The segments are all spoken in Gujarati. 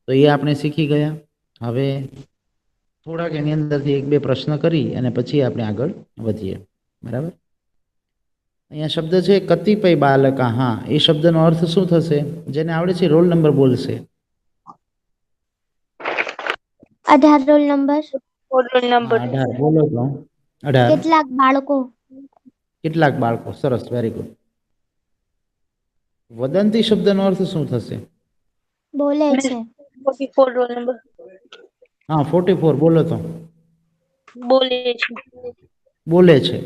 તો એ આપણે શીખી ગયા. હવે થોડાક એની અંદરથી એક બે પ્રશ્ન કરી અને પછી આપણે આગળ વધીએ. બરાબર. અહીંયા શબ્દ છે કતિપય બાલકા. હા, એ શબ્દનો અર્થ શું થશે? જેને આવડે છે રોલ નંબર બોલશે. 18 રોલ નંબર. હા, 18 બોલો તો. 18. કેટલાક બાળકો. કેટલાક બાળકો. સરસ, વેરી ગુડ. વદંતી શબ્દનો અર્થ શું થશે? બોલે છે. 44 રોલ નંબર. હા, 44 બોલો તો. બોલે છે. બોલે છે.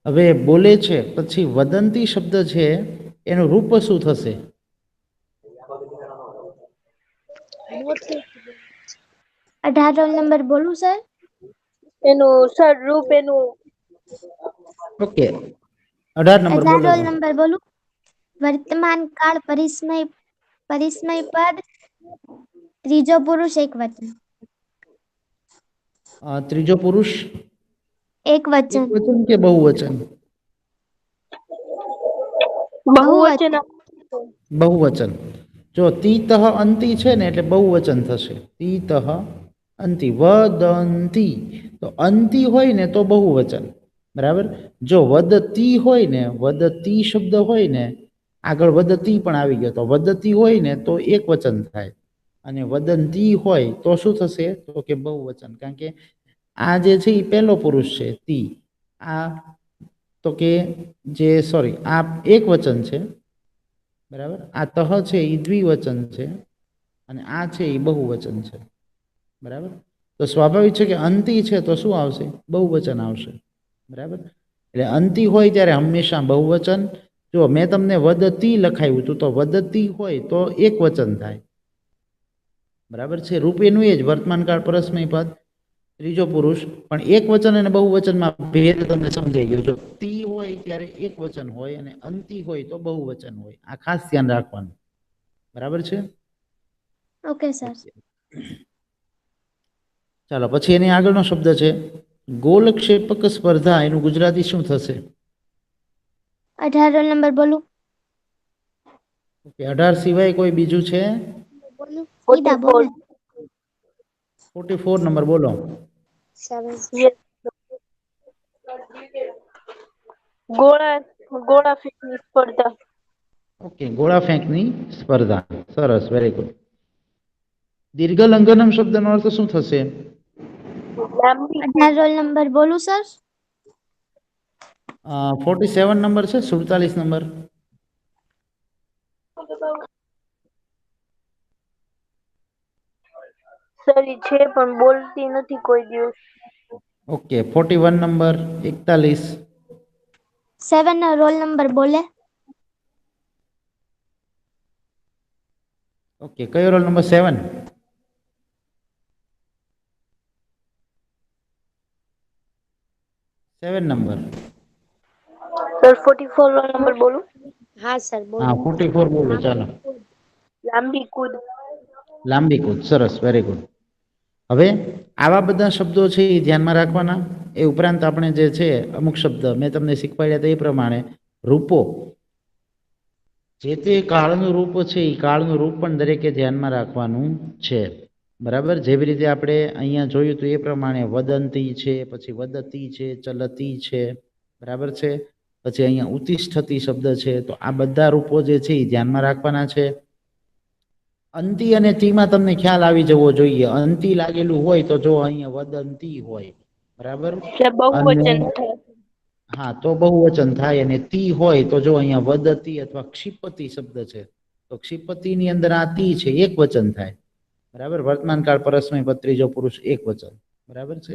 હવે બોલે છે પછી વદંતી શબ્દ છે એનું રૂપ શું થશે? 18 રોલ નંબર બોલું સર? એનું સર રૂપ એનું ઓકે, 18 નંબર 18 બોલો રોલ તો. નંબર બોલું? વર્તમાન કાળ પરિસ્મય પદ ત્રીજો પુરુષ એક વચન. ત્રીજો પુરુષ એક વચન. એક વચન કે બહુવચન? બહુવચન. બહુવચન. જો તીતઃ અંતિ છે ને એટલે બહુવચન થશે. તીતઃ અંતિ. વદંતી તો અંતિ હોય ને તો બહુવચન. બરાબર. જો વદતી હોય ને, વદતી શબ્દ હોય ને, આગળ વદતી પણ આવી ગયો તો વદતી હોય ને તો એક વચન થાય, અને વદંતી હોય તો શું થશે? તો કે બહુવચન. કારણ કે આ જે છે એ પહેલો પુરુષ છે તી. આ તો કે જે સોરી આ એક વચન છે. બરાબર. આ તહ છે એ દ્વિવચન છે અને આ છે એ બહુવચન છે. બરાબર. તો સ્વાભાવિક છે કે અંતિ છે તો શું આવશે? બહુવચન આવશે. બરાબર. એટલે અંતિ હોય ત્યારે હંમેશા બહુવચન. જો મેં તમને વદતી લખાયું હતું તો વદતી હોય તો એક વચન થાય. બરાબર છે. રૂપ એનું એ જ, વર્તમાન કાળ પરસ્મય પદ ત્રીજો પુરુષ. પણ એક વચન અને બહુવચનમાં ભેદ તમને સમજાઈ ગયો. જો તી હોય ત્યારે એક વચન હોય અને અંતિ હોય તો બહુવચન હોય. આ ખાસ ધ્યાન રાખવાનું. બરાબર છે. Okay sir. ચાલો, પછી એની આગળનો શબ્દ છે ગોલક્ષેપક સ્પર્ધા. એનું ગુજરાતી શું થશે? 18 રોલ નંબર બોલું? ઓકે, 18 સિવાય કોઈ બીજું છે? ઈદા બોલે. 44 નંબર બોલો. ગોળા ફેંકની સ્પર્ધા. ઓકે, ગોળા ફેંકની સ્પર્ધા. સરસ, વેરી ગુડ. દીર્ઘ લંઘનમ શબ્દનો અર્થ શું થશે? 18 રોલ નંબર બોલું સર? 47 નંબર છે, 47 નંબર. સરી છે પણ બોલતી નથી કોઈ દિવસ. Okay, 41 number, 41. 7 ના રોલ નંબર બોલે? ઓકે, કયો roll number? 7. 7 number. Sir 44 roll number બોલું? હા સર હા, 44 બોલો. ચાલો. લાંબી કૂદ. લાંબી કૂદ. સરસ, વેરી ગુડ. હવે આવા બધા શબ્દો છે એ ધ્યાનમાં રાખવાના. એ ઉપરાંત આપણે જે છે અમુક શબ્દ મેં તમને શીખવાડ્યા હતા એ પ્રમાણે રૂપો, જે તે કાળનું રૂપ છે એ કાળનું રૂપ પણ દરેકે ધ્યાનમાં રાખવાનું છે. બરાબર. જેવી રીતે આપણે અહીંયા જોયું હતું એ પ્રમાણે વદંતી છે, પછી વદતી છે, ચલતી છે. બરાબર છે. પછી અહીંયા ઉતિષ્ઠતી શબ્દ છે. તો આ બધા રૂપો જે છે એ ધ્યાનમાં રાખવાના છે. અંતિ અને તીમાં તમને ખ્યાલ આવી જવો જોઈએ. અંતિ લાગેલું હોય તો જો અહીંયા વદંતી હોય. બરાબર. અને બહુવચન થાય. હા, તો બહુવચન થાય. અને તી હોય તો જો અહીંયા વદતી અથવા ક્ષિપતિ શબ્દ છે તો ક્ષિપતિની અંદર આ તી છે એક વચન થાય. બરાબર. વર્તમાન કાળ પરસ્મય પદ ત્રીજો પુરુષ એક વચન. બરાબર છે.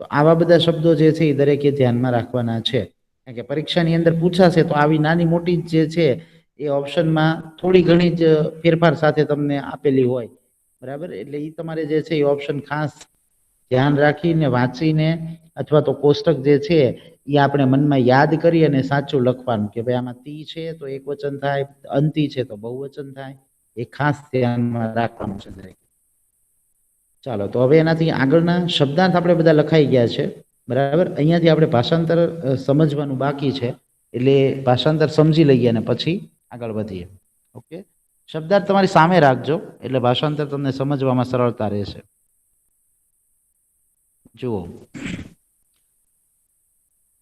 તો આવા બધા શબ્દો જે છે એ દરેકે ધ્યાનમાં રાખવાના છે. કારણ કે પરીક્ષાની અંદર પૂછાશે તો આવી નાની મોટી જે છે એ ઓપ્શનમાં થોડી ઘણી જ ફેરફાર સાથે તમને આપેલી હોય. બરાબર. એટલે એ તમારે જે છે એ ઓપ્શન ખાસ ધ્યાન રાખીને વાંચીને અથવા તો કોષ્ટક જે છે એ આપણે મનમાં યાદ કરી અને સાચું લખવાનું કે ભાઈ આમાં તી છે તો એક વચન થાય, અંતિ છે તો બહુવચન થાય. એ ખાસ ધ્યાનમાં રાખવાનું છે દરેક. ચાલો, તો હવે એનાથી આગળના શબ્દાર્થ આપણે બધા લખાઈ ગયા છે. બરાબર. અહીંયાથી આપણે ભાષાંતર સમજવાનું બાકી છે. એટલે ભાષાંતર સમજી લઈએ અને પછી આગળ વધીએ. ઓકે. શબ્દાર્થ તમારી સામે રાખજો એટલે ભાષાંતર તમને સમજવામાં સરળતા રહેશે. જુઓ,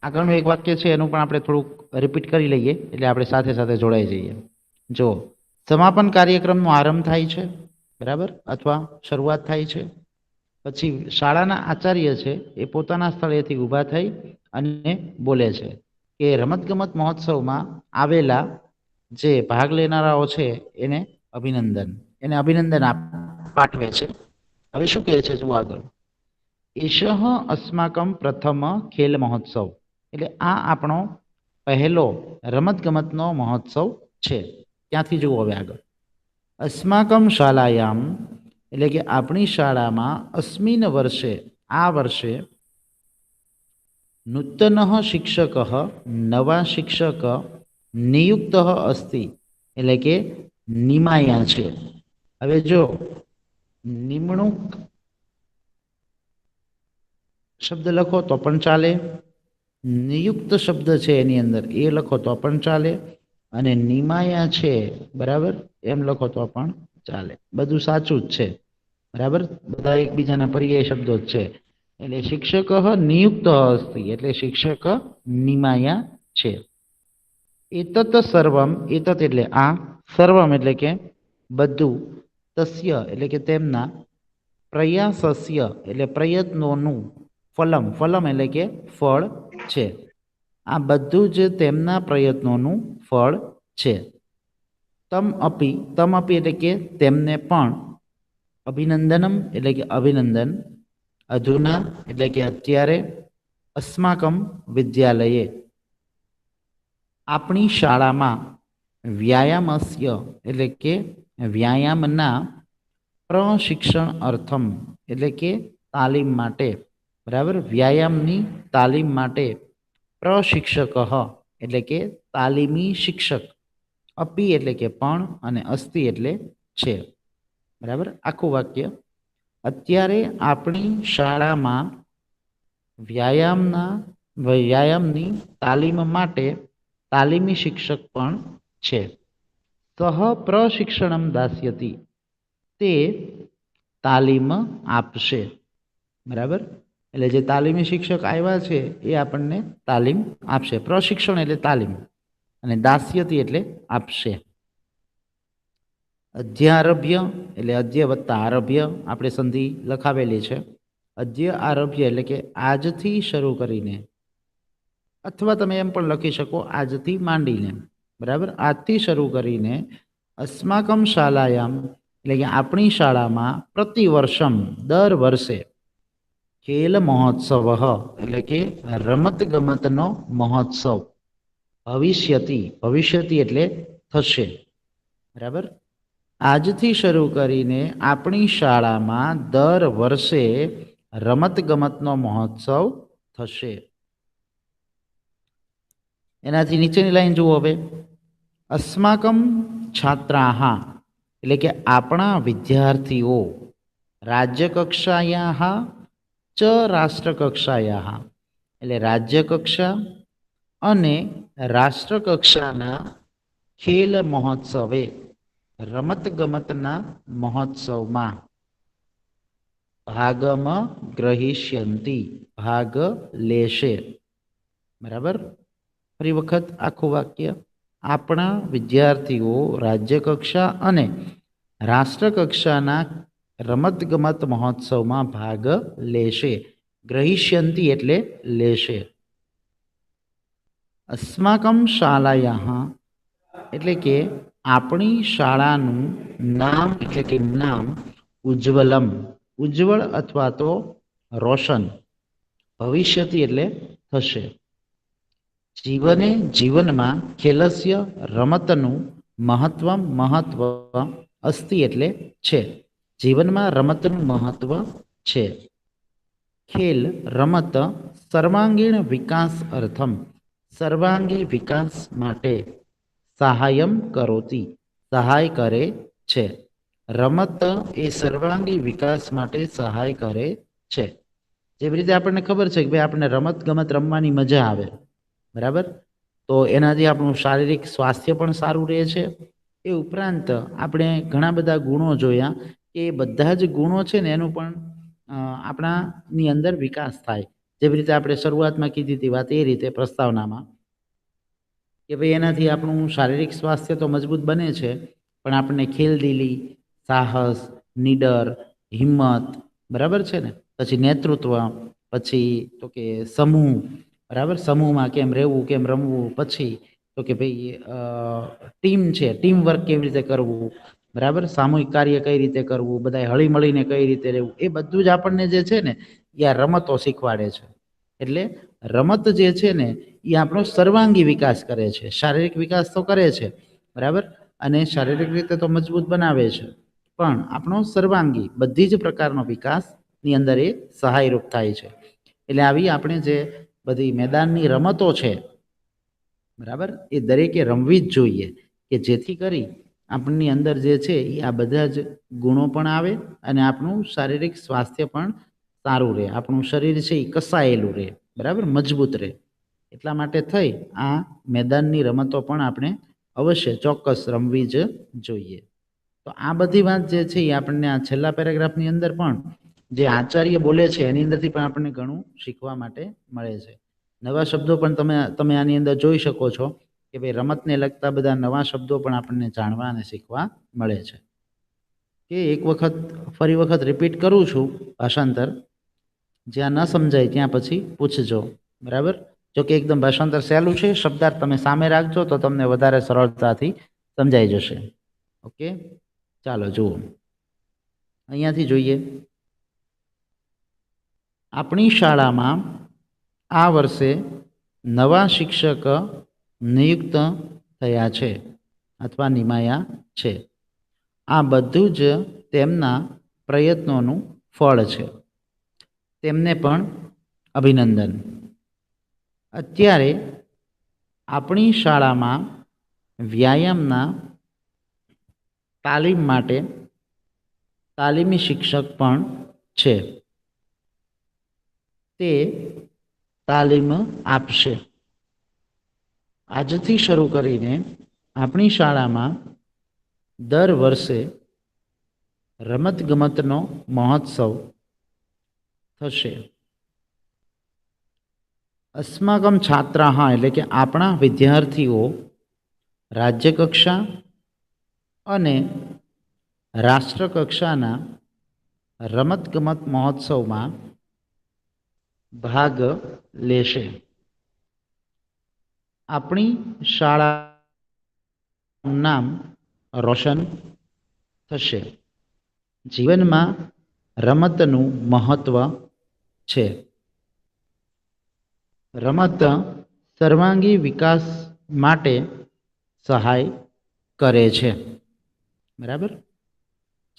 આગળનું એક વાક્ય છે એનું પણ આપણે થોડુંક રિપીટ કરી લઈએ એટલે આપણે સાથે સાથે જોડાઈ જઈએ. જુઓ, સમાપન કાર્યક્રમનો આરંભ થાય છે, બરાબર, અથવા શરૂઆત થાય છે. પછી શાળાના આચાર્ય છે એ પોતાના સ્થળેથી ઊભા થઈ અને બોલે છે કે રમતગમત મહોત્સવમાં આવેલા જે ભાગ લેનારાઓ છે એને અભિનંદન પાઠવે છે. હવે શું કહે છે જુઓ આગળ, એષઃ અસ્માકમ પ્રથમ ખેલ મહોત્સવ, એટલે આ આપણો પહેલો રમતગમતનો મહોત્સવ છે. ત્યાંથી જુઓ હવે આગળ, અસ્માકમ શાલાયામ, એટલે કે આપણી શાળામાં અસ્મિન વર્ષે, આ વર્ષે, નૂતન શિક્ષક, નવા શિક્ષક નિયુક્ત અસ્તિ, એટલે કે નિમાયા છે. હવે જો નિમણૂક શબ્દ લખો તો પણ ચાલે, નિયુક્ત શબ્દ છે એની અંદર એ લખો તો પણ ચાલે, અને નિમાયા છે, બરાબર, એમ લખો તો પણ ચાલે. બધું સાચું જ છે, બરાબર, બધા એકબીજાના પર્યાય શબ્દો જ છે. એટલે શિક્ષક નિયુક્ત અસ્તિ, એટલે શિક્ષક નિમાયા છે. એતત સર્વમ, એતત એટલે આ, સર્વમ એટલે કે બધું, તસ્ય એટલે કે તેમના, પ્રયાસસ્ય એટલે પ્રયત્નોનું, ફલમ, ફલમ એટલે કે ફળ છે. આ બધું જ તેમના પ્રયત્નોનું ફળ છે. તમ અપી એટલે કે તેમને પણ, અભિનંદનમ એટલે કે અભિનંદન, અધુના એટલે કે અત્યારે, અસ્માકમ વિદ્યાલયે આપણી શાળામાં, વ્યાયામસ્ય એટલે કે વ્યાયામના, પ્રશિક્ષણ અર્થમ એટલે કે તાલીમ માટે, બરાબર, વ્યાયામની તાલીમ માટે, પ્રશિક્ષક એટલે કે તાલીમી શિક્ષક, અપી એટલે કે પણ, અને અસ્તિ એટલે છે, બરાબર. આખું વાક્ય, અત્યારે આપણી શાળામાં વ્યાયામની તાલીમ માટે તાલીમી શિક્ષક પણ છે. સહ પ્રશિક્ષણમ દાસ્યતિ, તે તાલીમ આપશે, બરાબર. એટલે જે તાલીમી શિક્ષક આવ્યા છે એ આપણને તાલીમ આપશે. પ્રશિક્ષણ એટલે તાલીમ, અને દાસ્યતિ એટલે આપશે. અધ્યારભ્ય એટલે અધ્ય વત્તા આરભ્ય, આપણે સંધિ લખાવેલી છે. અધ્ય આરભ્ય એટલે કે આજથી શરૂ કરીને, અથવા તમે એમ પણ લખી શકો આજથી માંડીને, બરાબર, આજથી શરૂ કરીને, અસ્માકમ શાલાયામ એટલે કે આપણી શાળામાં, પ્રતિવર્ષમ દર વર્ષે, ખેલ મહોત્સવ એટલે કે રમતગમતનો મહોત્સવ, ભવિષ્યતિ એટલે થશે, બરાબર. આજથી શરૂ કરીને આપણી શાળામાં દર વર્ષે રમતગમતનો મહોત્સવ થશે. એનાથી નીચેની લાઈન જુઓ હવે, અસ્માકમ છાત્રાહ એટલે કે આપણા વિદ્યાર્થીઓ, રાજ્યકક્ષાયાહ ચ રાષ્ટ્રકક્ષાયાહ એટલે રાજ્યકક્ષા અને રાષ્ટ્રકક્ષાના ખેલ મહોત્સવે, રમતગમતના મહોત્સવમાં, ભાગમાં ગ્રહિષ્યંતિ ભાગ લેશે, બરાબર. ફરી વખત આખું વાક્ય, આપણા વિદ્યાર્થીઓ રાજ્યકક્ષા અને રાષ્ટ્રકક્ષાના રમતગમત મહોત્સવમાં ભાગ લેશે. ગ્રહિષ્યંતિ એટલે લેશે. અસ્માકમ શાલાયાહ એટલે કે આપણી શાળાનું નામ એટલે કે નામ, ઉજ્જવલમ ઉજ્જવળ અથવા તો રોશન, ભવિષ્યતિ એટલે થશે. જીવનમાં ખેલસ્ય રમતનું મહત્વ અસ્તિ એટલે છે, જીવનમાં રમતનું મહત્વ છે. ખેલ રમત સર્વાંગીણ વિકાસ અર્થમ, સર્વાંગી વિકાસ માટે, સહાયમ કરોતિ સહાય કરે છે. રમત એ સર્વાંગી વિકાસ માટે સહાય કરે છે. જેવી રીતે આપણને ખબર છે કે ભાઈ આપણને રમત ગમત રમવાની મજા આવે, બરાબર, તો એનાથી આપણું શારીરિક સ્વાસ્થ્ય પણ સારું રહે છે, એ ઉપરાંત આપણે ઘણા બધા ગુણો જોયા કે એ બધા જ ગુણો છે ને એનું પણ આપણાની અંદર વિકાસ થાય. જેવી રીતે આપણે શરૂઆતમાં કીધી હતી વાત એ રીતે પ્રસ્તાવનામાં કે ભાઈ એનાથી આપણું શારીરિક સ્વાસ્થ્ય તો મજબૂત બને છે, પણ આપણને ખેલદિલી, સાહસ, નીડર, હિંમત, બરાબર છે ને, પછી નેતૃત્વ, પછી તો કે સમૂહ, બરાબર, સમૂહમાં કેમ રહેવું, કેમ રમવું, પછી તો કે ભાઈ ટીમ છે, ટીમ વર્ક કેવી રીતે કરવું, બરાબર, સામૂહિક કાર્ય કઈ રીતે કરવું, બધાએ હળી મળીને કઈ રીતે રહેવું, એ બધું જ આપણને જે છે ને એ આ રમતો શીખવાડે છે. એટલે રમત જે છે ને એ આપણો સર્વાંગી વિકાસ કરે છે. શારીરિક વિકાસ તો કરે છે, બરાબર, અને શારીરિક રીતે તો મજબૂત બનાવે છે, પણ આપણો સર્વાંગી બધી જ પ્રકારનો વિકાસની અંદર એ સહાયરૂપ થાય છે. એટલે આવી આપણે જે બધી મેદાનની રમતો છે, બરાબર, એ દરેકે રમવી જ જોઈએ કે જેથી કરી આપણની અંદર જે છે એ આ બધા જ ગુણો પણ આવે અને આપણું શારીરિક સ્વાસ્થ્ય પણ સારું રહે, આપણું શરીર છે એ કસાયેલું રહે, બરાબર, મજબૂત રહે. એટલા માટે થઈ આ મેદાનની રમતો પણ આપણે અવશ્ય ચોક્કસ રમવી જ જોઈએ. તો આ બધી વાત જે છે એ આપણને આ છેલ્લા પેરેગ્રાફની અંદર પણ જે આચાર્ય બોલે છે એની અંદરથી પણ આપણને ઘણું શીખવા માટે મળે છે. નવા શબ્દો પણ તમે આની અંદર જોઈ શકો છો કે ભાઈ રમતને લગતા બધા નવા શબ્દો પણ આપણને જાણવા અને શીખવા મળે છે. કે એક વખત ફરી વખત રિપીટ કરું છું ભાષાંતર, જ્યાં ન સમજાય ત્યાં પછી પૂછજો, બરાબર. જો કે એકદમ ભાષાંતર સહેલું છે, શબ્દાર્થ તમે સામે રાખજો તો તમને વધારે સરળતાથી સમજાઈ જશે. ઓકે, ચાલો જુઓ, અહીંયાથી જોઈએ. આપણી શાળામાં આ વર્ષે નવા શિક્ષક નિયુક્ત થયા છે અથવા નિમાયા છે. આ બધું જ તેમના પ્રયત્નોનું ફળ છે. તેમને પણ અભિનંદન. અત્યારે આપણી શાળામાં વ્યાયામના તાલીમ માટે તાલીમી શિક્ષક પણ છે. તે તાલીમ આપશે. આજથી શરૂ કરીને આપણી શાળામાં દર વર્ષે રમતગમતનો મહોત્સવ થશે. અસ્માકમ છાત્રાહ એટલે કે આપણા વિદ્યાર્થીઓ રાજ્યકક્ષા અને રાષ્ટ્રકક્ષાના રમતગમત મહોત્સવમાં ભાગ લેશે. આપણી શાળાનું નામ રોશન થશે. જીવનમાં રમતનું મહત્વ છે. રમત સર્વાંગી વિકાસ માટે સહાય કરે છે, બરાબર.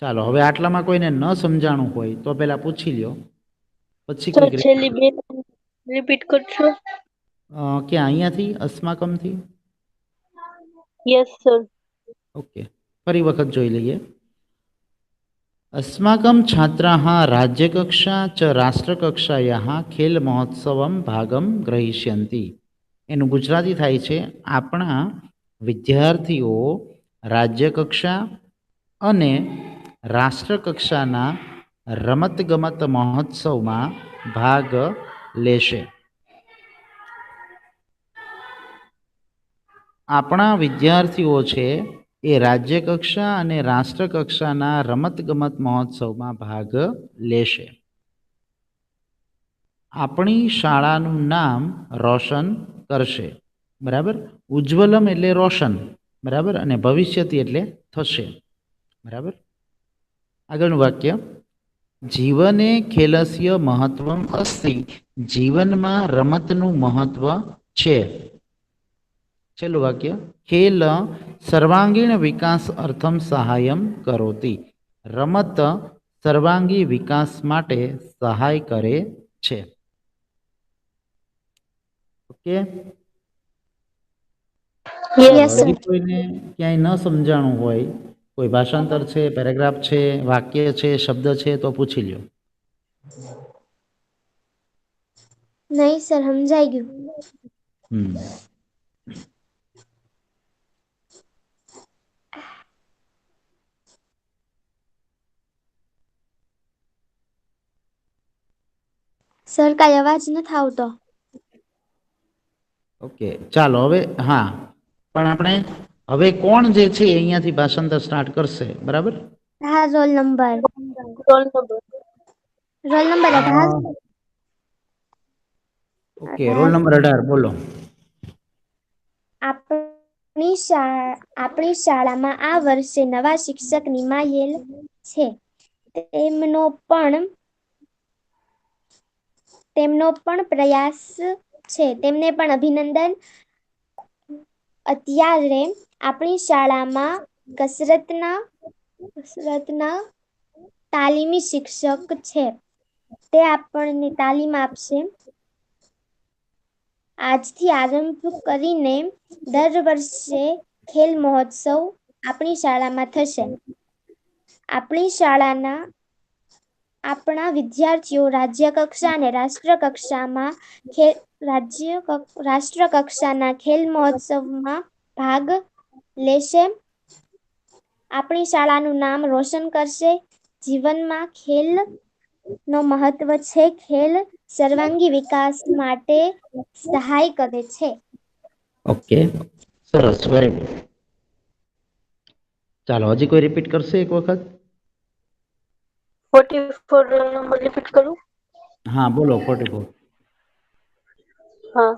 ચાલો હવે આટલામાં કોઈને ન સમજાણું હોય તો પહેલા પૂછી લ્યો, પછી સર કોઈક છેલ્લી બે રિપીટ કરશો? ક્યાં અહીંયાથી અસ્માકમથી? Yes sir. ઓકે, ફરી વખત જોઈ લઈએ. अस्माकं छात्राः राज्यकक्षा च राष्ट्रकक्षायाः खेल महोत्सवं भागं ग्रहीष्यन्ति. એનું ગુજરાતી થાય છે આપણા વિદ્યાર્થીઓ રાજ્યકક્ષા અને રાષ્ટ્રકક્ષાના રમતગમત મહોત્સવમાં ભાગ લેશે. આપણા વિદ્યાર્થીઓ છે એ રાજ્યકક્ષા અને રાષ્ટ્રકક્ષાના રમતગમત મહોત્સવમાં ભાગ લેશે. આપણી શાળાનું નામ રોશન કરશે, બરાબર. ઉજ્જવલમ એટલે રોશન, બરાબર, અને ભવિષ્યતિ એટલે થશે, બરાબર. આગળનું વાક્ય, જીવને ખેલસ્ય મહત્વમ અસ્તિ. જીવનમાં રમતનું મહત્વ છે. છેલ્લું વાક્ય, ખેલ સર્વાંગીણ વિકાસ અર્થમ સહાયમ કરોતિ. રમત સર્વાંગી વિકાસ માટે સહાય કરે છે. Okay, yes sir. હજી કોઈને ક્યાંય ન સમજાણું હોય, કોઈ ભાષાંતર છે, પેરેગ્રાફ છે, વાક્ય છે, શબ્દ છે તો પૂછી લ્યો. નહીં સર, સમજાઈ ગયું. સર કાંઈ અવાજ નથી આવતો. ઓકે, ચાલો હવે હા, પણ આપણે હવે કોણ જે છે એ અહીંયાથી ભાષાંતર સ્ટાર્ટ કરશે, બરાબર? હા, roll number. Roll number roll number 18. Okay, roll number 18 બોલો. આપણી શાળામાં આ વર્ષે નવા શિક્ષક નિમાયેલ છે. તેમનો પણ પ્રયાસ છે. તેમને પણ અભિનંદન. અત્યારે આપણી શાળામાં કસરતના તાલીમી શિક્ષક છે. તે આપણને તાલીમ આપશે. આજથી આરંભ કરીને દર વર્ષે ખેલ મહોત્સવ આપણી શાળામાં થશે. આપણા વિદ્યાર્થીઓ રાજ્ય કક્ષા અને રાષ્ટ્ર કક્ષાના ખેલ મહોત્સવમાં ભાગ લેશે. આપણી શાળાનું નામ રોશન કરશે. જીવનમાં ખેલ નો મહત્વ છે. ખેલ સર્વાંગી વિકાસ માટે સહાય કરે છે. ઓકે, સરસ, વેરી ગુડ. ચાલો, હજી કોઈ રિપીટ કરશે એક વખત? 44 રોલ નંબર રિપીટ કરું? હા, બોલો. 44. હા.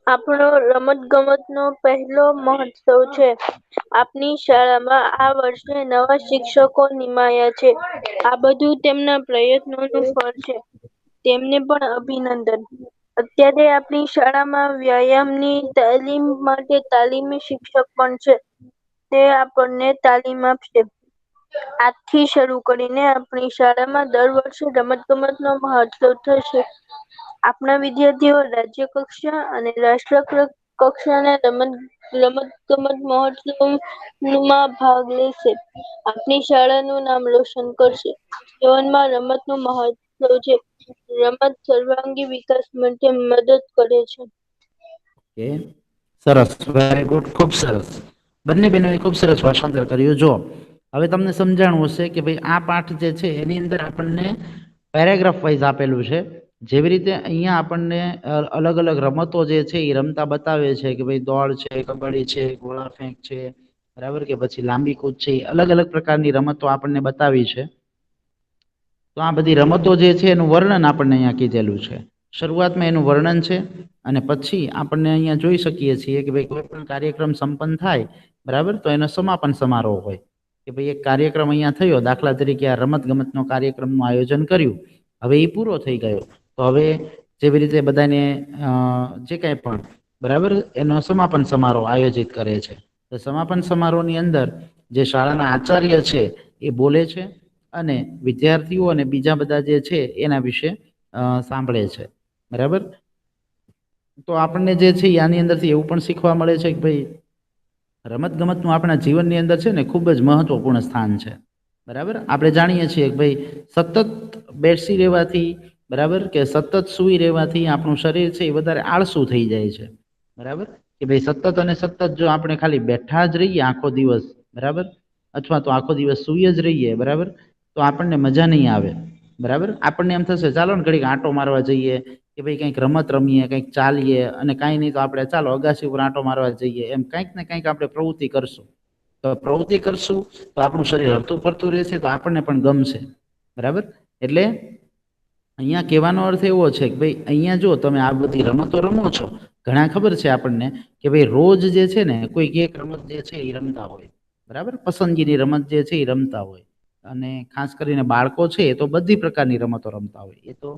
આપણો રમતગમતનો પહેલો મહોત્સવ છે. આપની શાળામાં આ વર્ષે નવા શિક્ષકો નિમાયા છે. આ બધું તેમના પ્રયત્નોનું ફળ છે. તેમને પણ અભિનંદન. અત્યારે આપણી શાળામાં વ્યાયામની તાલીમ માટે તાલીમી શિક્ષક પણ છે. તે આપણને તાલીમ આપશે. આજથી શરૂ કરીને આપણી શાળામાં દર વર્ષે રમતગમતનો મહોત્સવ થશે. આપણા વિદ્યાર્થીઓ રાજ્ય કક્ષા અને રાષ્ટ્ર કક્ષાના રમતગમત મહોત્સવમાં ભાગ લેશે. આપની શાળાનું નામ રોશન કરશે. જીવનમાં રમતનું મહત્વ છે. રમત સર્વાંગી વિકાસ માટે મદદ કરે છે. ઓકે, સરસ, વેરી ગુડ, ખૂબ સરસ. બંને બહેનોએ ખૂબ સરસ ભાષાંતર કર્યું. જો હવે તમને સમજાણું હશે કે ભાઈ આ પાઠ જે છે એની અંદર આપણને પેરેગ્રાફ વાઇઝ આપેલું છે. જેવી રીતે અહીંયા આપણને અલગ અલગ રમતો જે છે એ રમતા બતાવે છે કે ભાઈ દોડ છે, કબડ્ડી છે, ગોળા ફેંક છે, બરાબર, કે પછી લાંબી કૂદ છે. અલગ અલગ પ્રકારની રમતો આપણને બતાવી છે. તો આ બધી રમતો જે છે એનું વર્ણન આપણને અહીંયા કીધેલું છે. શરૂઆતમાં એનું વર્ણન છે અને પછી આપણને અહીંયા જોઈ શકીએ છીએ કે ભાઈ કોઈ પણ કાર્યક્રમ સંપન્ન થાય, બરાબર, તો એનો સમાપન સમારોહ હોય કે ભાઈ એક કાર્યક્રમ અહીંયા થયો. દાખલા તરીકે આ રમતગમતનો કાર્યક્રમનું આયોજન કર્યું. હવે એ પૂરો થઈ ગયો. તો હવે જેવી રીતે બધાને જે કાંઈ પણ, બરાબર, એનો સમાપન સમારોહ આયોજિત કરે છે. તો સમાપન સમારોહની અંદર જે શાળાના આચાર્ય છે એ બોલે છે અને વિદ્યાર્થીઓ અને બીજા બધા જે છે એના વિશે સાંભળે છે, બરાબર. તો આપણને જે છે આની અંદરથી એવું પણ શીખવા મળે છે કે ભાઈ રમતગમતનું આપણા જીવનની અંદર છે ને ખૂબ જ મહત્વપૂર્ણ સ્થાન છે, બરાબર. આપણે જાણીએ છીએ કે ભાઈ સતત બેસી રહેવાથી, બરાબર, કે સતત સૂઈ રહેવાથી આપણું શરીર છે એ વધારે આળસું થઈ જાય છે, બરાબર. કે ભાઈ સતત અને સતત જો આપણે ખાલી બેઠા જ રહીએ આખો દિવસ, બરાબર, અથવા તો આખો દિવસ સૂઈ જ રહીએ, બરાબર, તો આપણને મજા નહીં આવે, બરાબર. આપણને એમ થશે ચાલો ને ઘડીક આંટો મારવા જઈએ કે ભાઈ કંઈક રમત રમીએ, કંઈક ચાલીએ, અને કાંઈ નહીં તો આપણે ચાલો અગાસી ઉપર આંટો મારવા જઈએ. એમ કંઈક ને કંઈક આપણે પ્રવૃત્તિ કરશું. તો પ્રવૃત્તિ કરશું તો આપણું શરીર હરતું ફરતું રહેશે, તો આપણને પણ ગમશે, બરાબર. એટલે અહીંયા કહેવાનો અર્થ એવો છે કે ભાઈ અહીંયા જો તમે આ બધી રમતો રમો છો, ઘણા ખબર છે આપણને કે ભાઈ રોજ જે છે ને કોઈક એક રમત જે છે એ રમતા હોય, બરાબર, પસંદગીની રમત જે છે એ રમતા હોય. અને ખાસ કરીને બાળકો છે એ તો બધી પ્રકારની રમતો રમતા હોય. એ તો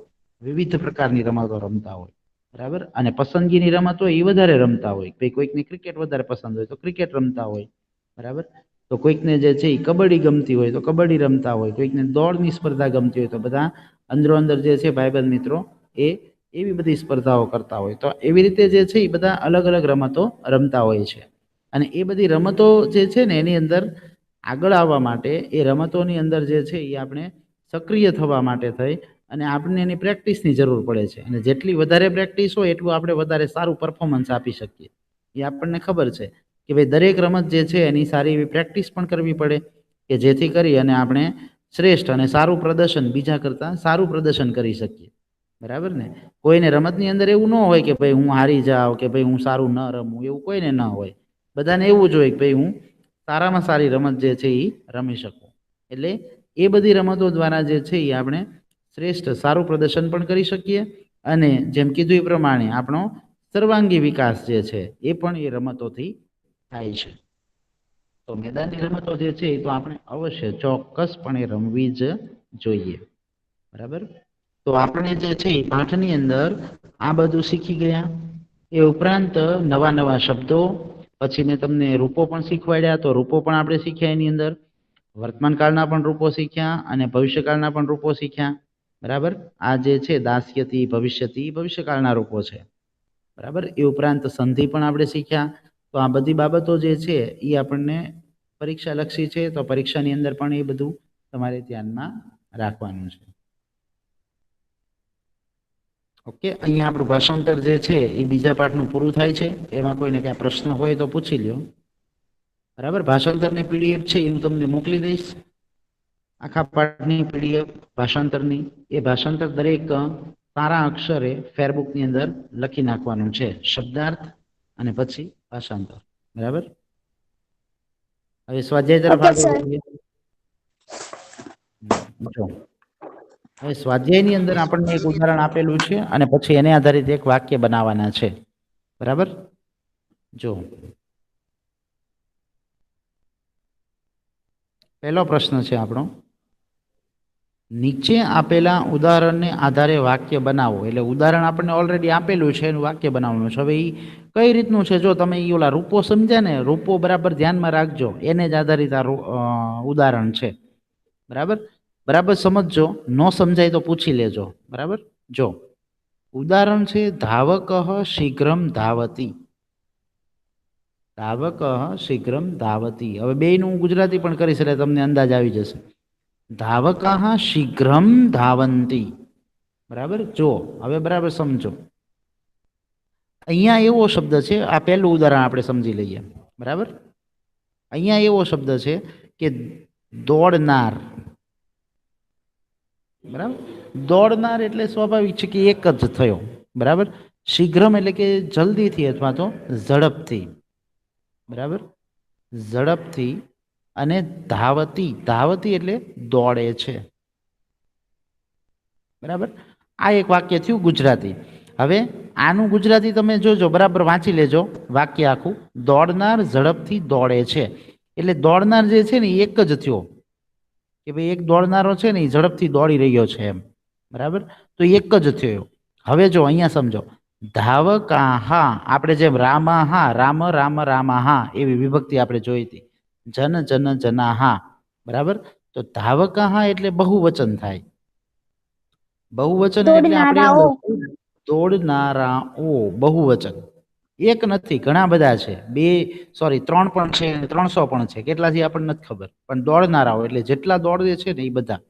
વિવિધ પ્રકારની રમતો રમતા હોય, બરાબર. અને પસંદગીની રમત હોય એ વધારે રમતા હોય. ભાઈ કોઈકને ક્રિકેટ વધારે પસંદ હોય તો ક્રિકેટ રમતા હોય, બરાબર. તો કોઈકને જે છે એ કબડ્ડી ગમતી હોય તો કબડ્ડી રમતા હોય. કોઈકને દોડની સ્પર્ધા ગમતી હોય તો બધા અંદરો અંદર જે છે ભાઈબંધ મિત્રો એ એવી બધી સ્પર્ધાઓ કરતા હોય. તો એવી રીતે જે છે એ બધા અલગ અલગ રમતો રમતા હોય છે. અને એ બધી રમતો જે છે ને એની અંદર આગળ આવવા માટે એ રમતોની અંદર જે છે એ આપણે સક્રિય થવા માટે થઈ અને આપણને એની પ્રેક્ટિસની જરૂર પડે છે. અને જેટલી વધારે પ્રેક્ટિસ હોય એટલું આપણે વધારે સારું પરફોર્મન્સ આપી શકીએ. એ આપણને ખબર છે કે ભાઈ દરેક રમત જે છે એની સારી એવી પ્રેક્ટિસ પણ કરવી પડે કે જેથી કરી અને આપણે શ્રેષ્ઠ અને સારું પ્રદર્શન, બીજા કરતાં સારું પ્રદર્શન કરી શકીએ. બરાબર ને? કોઈને રમતની અંદર એવું ન હોય કે ભાઈ હું હારી જાઉં કે ભાઈ હું સારું ન રમું, એવું કોઈને ન હોય. બધાને એવું જ હોય કે ભાઈ હું સારામાં સારી રમત જે છે એ રમી શકું. એટલે એ બધી રમતો દ્વારા જે છે એ આપણે શ્રેષ્ઠ સારું પ્રદર્શન પણ કરી શકીએ અને જેમ કીધું એ પ્રમાણે આપણો સર્વાંગી વિકાસ જે છે એ પણ એ રમતોથી થાય છે. તો મેદાનની રમતો જે છે એ તો આપણે અવશ્ય ચોક્કસપણે રમવી જ જોઈએ. બરાબર? તો આપણે જે છે એ પાઠની અંદર આ બધું શીખી ગયા. એ ઉપરાંત નવા નવા શબ્દો, પછી મેં તમને રૂપો પણ શીખવાડ્યા, તો રૂપો પણ આપણે શીખ્યા એની અંદર. વર્તમાન કાળના પણ રૂપો શીખ્યા અને ભવિષ્યકાળના પણ રૂપો શીખ્યા. બરાબર? આ જે છે દાસ્યતિ, ભવિષ્યતિ, ભવિષ્યકાળના રૂપો છે. બરાબર? એ ઉપરાંત સંધિ પણ આપણે શીખ્યા. તો આ બધી બાબતો જે છે એ આપણને પરીક્ષા લક્ષી છે, તો પરીક્ષાની અંદર પણ એ બધું તમારે ધ્યાનમાં રાખવાનું છે. ઓકે, અહીંયા આપણું ભાષાંતર જે છે એ બીજા પાઠનું પૂરું થાય છે. એમાં કોઈને ક્યાં પ્રશ્ન હોય તો પૂછી લ્યો. બરાબર? ભાષાંતરની પીડીએફ છે એ હું તમને મોકલી દઈશ. આખા પાઠની પીડીએફ ભાષાંતરની. એ ભાષાંતર દરેક સારા અક્ષરે ફેરબુકની અંદર લખી નાખવાનું છે. શબ્દાર્થ અને પછી ભાષાંતર. બરાબર? હવે સ્વાધ્યાય તરફ ઓકે આગળ સર. વધીએ. જો હવે સ્વાધ્યાયની અંદર આપણને એક ઉદાહરણ આપેલું છે અને પછી એને આધારિત એક વાક્ય બનાવવાના છે. બરાબર? જો પહેલો પ્રશ્ન છે આપણો, નીચે આપેલા ઉદાહરણને આધારે વાક્ય બનાવો. એટલે ઉદાહરણ આપણને ઓલરેડી આપેલું છે, એનું વાક્ય બનાવવાનું છે. હવે એ કઈ રીતનું છે? જો તમે એ ઓલા રૂપો સમજ્યા ને, રૂપો બરાબર ધ્યાનમાં રાખજો, એને જ આધારિત આ ઉદાહરણ છે. બરાબર? બરાબર સમજજો, ન સમજાય તો પૂછી લેજો. બરાબર? જો ઉદાહરણ છે ધાવક શીઘ્રમ ધાવતી. ધાવક શીઘ્રમ ધાવતી. હવે બેયનું ગુજરાતી પણ કરીશ એટલે તમને અંદાજ આવી જશે. ધાવકાહ શીઘ્રમ ધાવંતી. બરાબર? જો હવે બરાબર સમજો. અહીંયા એવો શબ્દ છે, આ પહેલું ઉદાહરણ આપણે સમજી લઈએ. બરાબર? અહીંયા એવો શબ્દ છે કે દોડનાર. બરાબર? દોડનાર એટલે સ્વાભાવિક છે કે એક જ થયો. બરાબર? શીઘ્રમ એટલે કે જલ્દીથી અથવા તો ઝડપથી. બરાબર? ઝડપથી. અને ધાવતી, ધાવતી એટલે દોડે છે. બરાબર? આ એક વાક્ય થયું ગુજરાતી. હવે આનું ગુજરાતી તમે જોજો, બરાબર વાંચી લેજો વાક્ય આખું. દોડનાર ઝડપથી દોડે છે. એટલે દોડનાર જે છે ને એ એક જ થયો કે ભાઈ એક દોડનારો છે ને એ ઝડપથી દોડી રહ્યો છે એમ. બરાબર? તો એક જ થયો. હવે જો અહીંયા સમજો, ધાવકાહા, આપણે જેમ રામાહા, રામ રામ રામાહા એવી વિભક્તિ આપણે જોઈ હતી. જન જન જનાહા. બરાબર? તો ધાવકાહા એટલે બહુવચન થાય. બહુવચન એટલે આપણે એમ લખીએ દોડનારાઓ, બહુવચન. એક નથી, ઘણા બધા છે. 3 પણ છે, 300 પણ છે. કેટલાથી આપણને નથી ખબર, પણ દોડનારાઓ એટલે જેટલા દોડે છે ને એ બધા.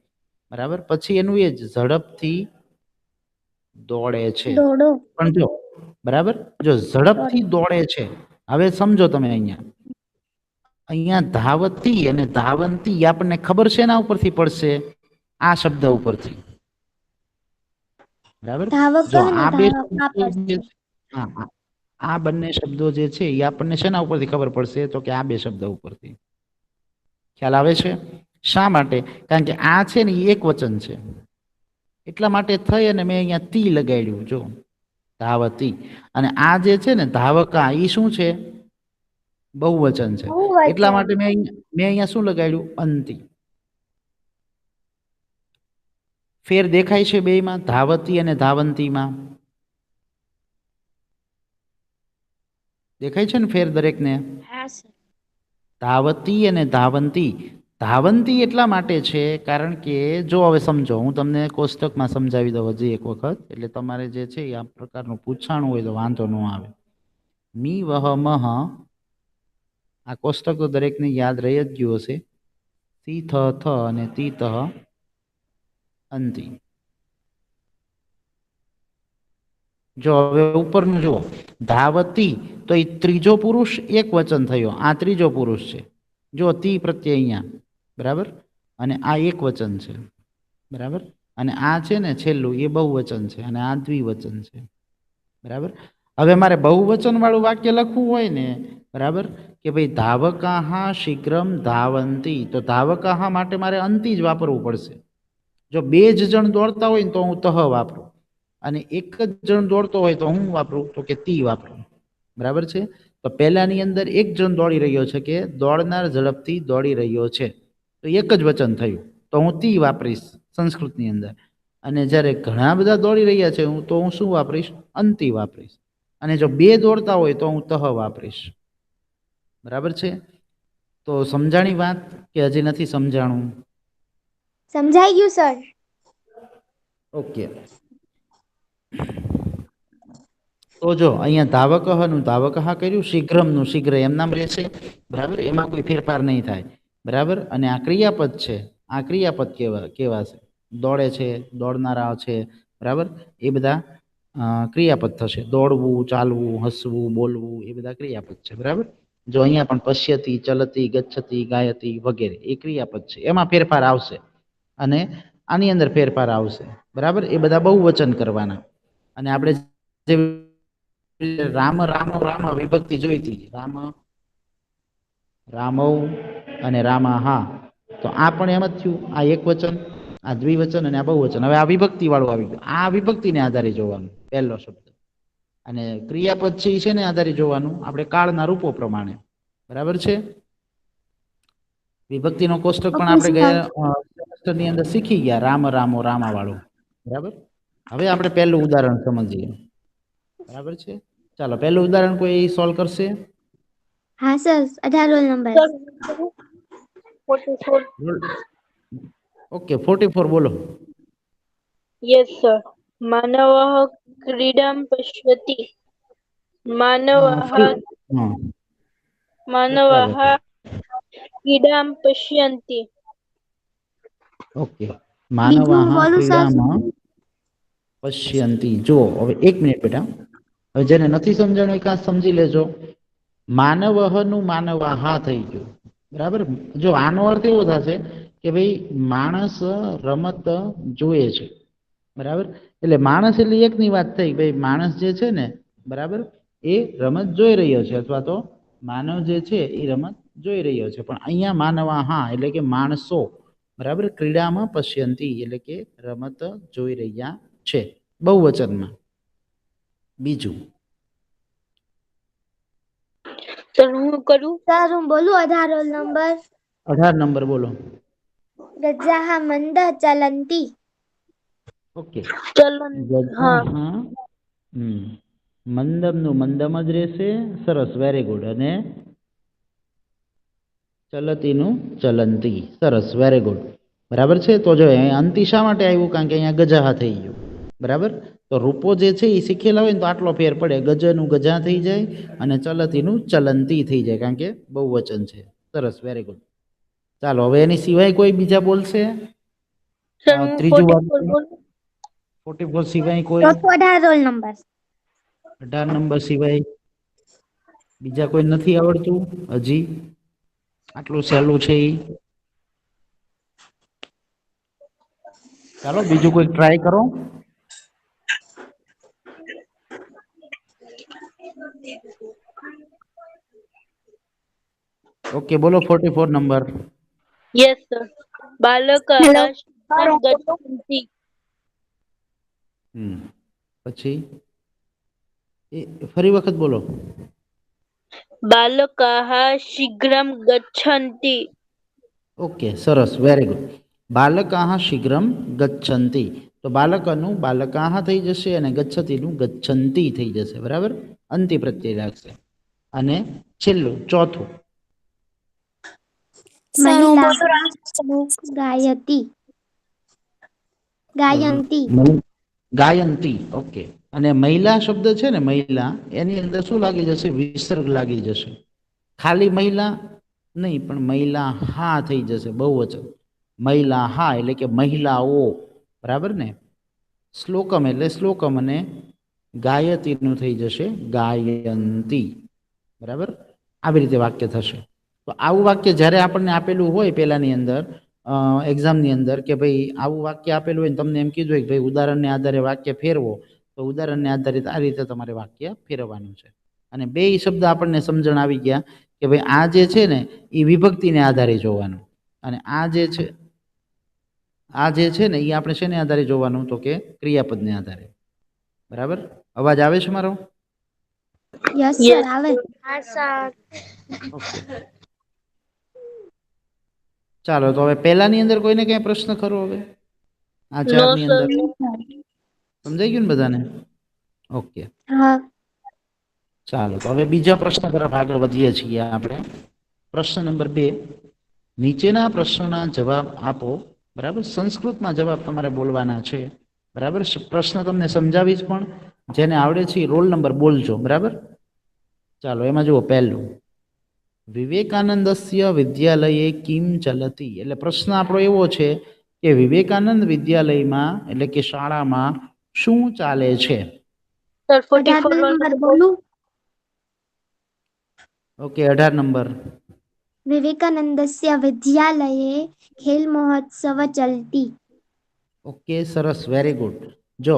બરાબર? પછી એનું એ જ ઝડપથી દોડે છે. દોડો. પણ જો બરાબર, જો ઝડપથી દોડે છે. હવે સમજો તમે અહીંયા ધાવતી અને ધાવંતી આપણને ખબર છે એના ઉપરથી પડશે, આ શબ્દ ઉપરથી. બરાબર? ધાવક જો અને આ બે ધાવક આ શબ્દો જે છે, આ બંને શબ્દો જે છે એ આપણને શેના ઉપરથી ખબર પડશે? તો કે આ બે શબ્દ ઉપરથી. ખ્યાલ આવે છે? શા માટે? કારણ કે આ છે ને એ એક વચન છે, એટલા માટે થઈ અને મેં અહીંયા તી લગાડ્યું. જો ધાવતી. અને આ જે છે ને ધાવકા, એ શું છે? બહુવચન છે. એટલા માટે મેં અહીંયા શું લગાડ્યું? અંતિ. ફેર દેખાય છે બેયમાં, ધાવતી અને ધાવંતીમાં? દેખાય છે ને ફેર દરેકને? ધાવતી અને ધાવંતી. ધાવંતી એટલા માટે છે કારણ કે જો હવે સમજો, હું તમને કોષ્ટકમાં સમજાવી દઉં હજી એક વખત, એટલે તમારે જે છે એ આ પ્રકારનું પૂછાણું હોય તો વાંધો ન આવે. મી વહ મહ, આ કોષ્ટક તો દરેકને યાદ રહી જ ગયું હશે. સી થ થ અને તી તહ અંતિ. જો હવે ઉપરનું જુઓ, ધાવતી તો એ ત્રીજો પુરુષ એક વચન થયો, આ ત્રીજો પુરુષ છે. જો તી પ્રત્યે અહીંયા. બરાબર? અને આ એક વચન છે. બરાબર? અને આ છે ને છેલ્લું એ બહુવચન છે અને આ દ્વિવચન છે. બરાબર. હવે મારે બહુવચન વાળું વાક્ય લખવું હોય ને, બરાબર, કે ભાઈ ધાવકાહા શીઘ્રમ ધાવંતી, તો ધાવકાહા માટે મારે અંતિ જ વાપરવું પડશે. જો બે જ જણ દોડતા હોય ને તો હું તહ વાપરું, અને એક જ જણ દોડતો હોય તો હું વાપરું, તો કે તી વાપરું. બરાબર છે. તો પહેલાની અંદર એક જણ દોડી રહ્યો છે, કે દોડનાર ઝડપથી દોડી રહ્યો છે, તો એક જ વચન થયું, તો હું તી વાપરીશ સંસ્કૃતની અંદર. અને જ્યારે ઘણા બધા દોડી રહ્યા છે તો હું શું વાપરીશ? અંતિ વાપરીશ. અને જો બે દોડતા હોય તો હું તહ વાપરીશ. બરાબર છે. તો સમજાણી વાત કે હજી નથી સમજાણું? સમજાઈ ગયું સર. ઓકે. તો જો અહીંયા ધાવકહનું ધાવકહા કર્યું, શીઘ્રમનું શીઘ્ર એમ નામ રહેશે. બરાબર, એમાં કોઈ ફેરફાર નહીં થાય. બરાબર. અને આ ક્રિયાપદ છે, આ ક્રિયાપદ કેવાશે. દોડે છે, દોડનારા છે, બરાબર, એ બધા ક્રિયાપદ થશે. દોડવું, ચાલવું, હસવું, બોલવું એ બધા ક્રિયાપદ છે. બરાબર. જો અહીંયા પણ પશ્યતી, ચલતી, ગચ્છતી, ગાયતી વગેરે એ ક્રિયાપદ છે, એમાં ફેરફાર આવશે. અને આની અંદર ફેરફાર આવશે. બરાબર. એ બધા બહુવચન કરવાના. અને આપણે જે રામ રામ રામ વિભક્તિ જોઈ હતી, રામ રામૌ અને રામા, હા, તો આ પણ એમ જ થયું. આ એક વચન, આ દ્વિવચન અને આ બહુવચન. હવે આ વિભક્તિ વાળું આવી ગયું. આ વિભક્તિને આધારે જોવાનું પહેલો શબ્દ. અને ક્રિયાપદ છે એ છે ને આધારે જોવાનું આપણે કાળના રૂપો પ્રમાણે. બરાબર છે. વિભક્તિનો કોષ્ટક પણ ઓકે આપણે સર. ગયા સેમેસ્ટરની અંદર શીખી ગયા, રામ રામો રામા વાળું. બરાબર. હવે આપણે પહેલું ઉદાહરણ સમજીએ. બરાબર છે. ચાલો પહેલું ઉદાહરણ કોઈ સોલ્વ કરશે? હા sir, 18 roll number. Sir 44. Okay, 44 બોલો. Yes sir. માનવઃ ક્રીડામ પશ્યતિ. માનવઃ હા, માનવઃ ક્રીડામ પશ્યन्ति. ઓકે. બીજું માનવાહ બોલું સર? ક્રીડામાં પશ્યંતી. જુઓ હવે એક મિનિટ બેટા, હવે જેને નથી સમજાણું એ કાં સમજી લેજો. માનવહનું માનવાહા થઈ ગયું. બરાબર. જો આનો અર્થ એવો થશે કે ભાઈ માણસ રમત જોવે છે. બરાબર. એટલે માણસ એટલે એકની વાત થઈ, ભાઈ માણસ જે છે ને, બરાબર, એ રમત જોઈ રહ્યો છે, અથવા તો માનવ જે છે એ રમત જોઈ રહ્યો છે. પણ અહીંયા માનવાહા એટલે કે માણસો, બરાબર, ક્રીડામાં પશ્યંતી એટલે કે રમત જોઈ રહ્યા છે, બહુવચનમાં. બીજું સર હું કરું? સર હું બોલું? 18 રોલ નંબર. 18 નંબર બોલો. ગજાહ મંદઃ ચલંતી. ઓકે. ચલન. હા. ગજાહ, મંદમનું મંદમ જ રહેશે. સરસ, વેરી ગુડ. અને ચલતીનું ચલંતી. સરસ, વેરી ગુડ. બરાબર છે. તો જો અંતિ શા માટે આવ્યું? કારણ કે અહીંયા ગજાહા થઈ ગયું. બરાબર. તો રૂપો જે છે એ શીખેલા હોય ને તો આટલો ફેર પડે. ગજનું ગજા થઈ જાય અને ચલતીનું ચલંતી થઈ જાય, કારણ કે બહુવચન છે. સરસ, વેરી ગુડ. ચાલો હવે એની સિવાય કોઈ બીજા બોલશે? સર હું ત્રીજું 44 વાક્ય. બોલું? 44 સિવાય કોઈ? ચોથું 18 રોલ નંબર. 18 નંબર સિવાય બીજા કોઈ નથી આવડતું હજી? આટલું સહેલું છે એ. ચાલો બીજું કોઈ ટ્રાય કરો. ઓકે, બોલો 44 નંબર. Yes sir. બાલકઃ હેલો. શિક્ષાં ગચ્છन्ति. પછી એ ફરી વખત બોલો. બાલકાः શીઘ્રં ગચ્છन्ति. ઓકે, સરસ, વેરી ગુડ. બાલકાહ શીઘ્રમ ગચ્છન્તિ. તો બાલકનું બાલકાહ થઈ જશે અને ગચ્છતિનું ગચ્છન્તિ થઈ જશે. બરાબર. અંતિ પ્રત્યય લાગશે. અને છેલ્લું ચોથું. મહિલા ગાયતી. ગાયંતી. ગાયંતી. ઓકે. અને મહિલા શબ્દ છે ને, મહિલા, એની અંદર શું લાગી જશે? વિસર્ગ લાગી જશે. ખાલી મહિલા નહીં, પણ મહિલા હા થઈ જશે, બહુવચન. મહિલા હા એટલે કે મહિલાઓ. બરાબર ને. શ્લોકમ એટલે શ્લોકમ, અને ગાયતીનું થઈ જશે ગાયંતી. બરાબર. આવી રીતે વાક્ય થશે. તો આવું વાક્ય જ્યારે આપણને આપેલું હોય પહેલાની અંદર, એક્ઝામની અંદર કે ભાઈ આવું વાક્ય આપેલું હોય ને તમને એમ કીધું હોય કે ભાઈ ઉદાહરણને આધારે વાક્ય ફેરવો, તો ઉદાહરણને આધારિત આ રીતે તમારે વાક્ય ફેરવવાનું છે. અને બે શબ્દ આપણને સમજણ આવી ગયા કે ભાઈ આ જે છે ને એ વિભક્તિને આધારે જોવાનું, અને આ જે છે ને એ આપણે શેને આધારે જોવાનું, તો કે ક્રિયાપદને આધારે. બરાબર? અવાજ આવે છે મારો? યસ Yes, સર આવે. ઓકે, ચાલો તો હવે પહેલાની અંદર કોઈને કઈ પ્રશ્ન ખરો? હવે આ No, ચારની sir. અંદર સમજાઈ ગયું ને બધાને? ઓકે, હા. ચાલો તો હવે બીજા પ્રશ્ન તરફ આગળ વધીએ છીએ આપણે. પ્રશ્ન નંબર 2, નીચેના પ્રશ્નોના જવાબ આપો. બરાબર? સંસ્કૃતમાં જવાબ તમારે બોલવાના છે. બરાબર? પ્રશ્ન તમને સમજાવીશ, પણ જેને આવડે છે એ રોલ નંબર બોલજો. બરાબર? ચાલો એમાં જુઓ, પહેલું, વિવેકાનંદસ્ય વિદ્યાલયે કિમ ચલતી. એટલે પ્રશ્ન આપણો એવો છે કે વિવેકાનંદ વિદ્યાલયમાં એટલે કે શાળામાં શું ચાલે છે? Sir, 18 44 roll number number. બોલું. Okay, 18 number. વિવેકાનંદસ્ય વિદ્યાલયે ખેલ મહોત્સવ ચલતી. ઓકે, સરસ, વેરી ગુડ. જો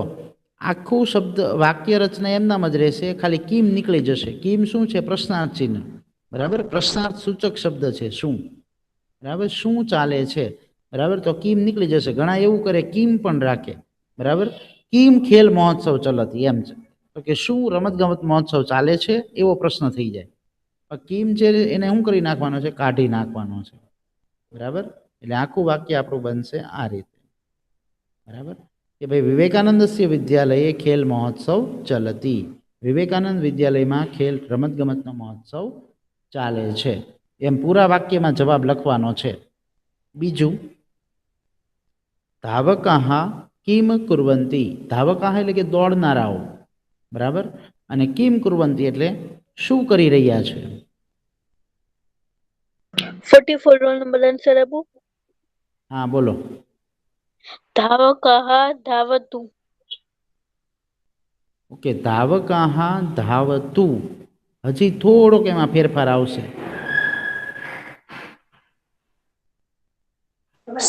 આખું શબ્દ વાક્ય રચના એમનામ જ રહેશે, ખાલી કિમ નીકળી જશે. કિમ શું છે? પ્રશ્નાર્થ ચિહ્ન. બરાબર? પ્રશ્નાર્થ સૂચક શબ્દ છે શું. બરાબર? શું ચાલે છે? બરાબર? તો કિમ નીકળી જશે. ઘણા એવું કરે, કિમ પણ રાખે. બરાબર? કિમ ખેલ મહોત્સવ ચલતી, એમ છે તો કે શું રમતગમત મહોત્સવ ચાલે છે, એવો પ્રશ્ન થઈ જાય. કિમ છે એને શું કરી નાખવાનો છે? કાઢી નાખવાનો છે. બરાબર? એટલે આખું વાક્ય આપણું બનશે આ રીતે. બરાબર? કે ભાઈ વિવેકાનંદસ્ય વિદ્યાલયે ખેલ મહોત્સવ ચલતી. વિવેકાનંદ વિદ્યાલયમાં ખેલ રમતગમતનો મહોત્સવ ચાલે છે. એમ પૂરા વાક્યમાં જવાબ લખવાનો છે. બીજું, ધાવકાહ કિમ કુર્વંતી. ધાવકાહ એટલે કે દોડનારાઓ. બરાબર? અને કિમ કુર્વંતી એટલે શું કરી રહ્યા છે? 44 roll number answer આપો. હા, બોલો. ધાવકઃ ધાવતું. ઓકે, ધાવકાહ ધાવતું. હજી થોડોક એમાં ફેરફાર આવશે.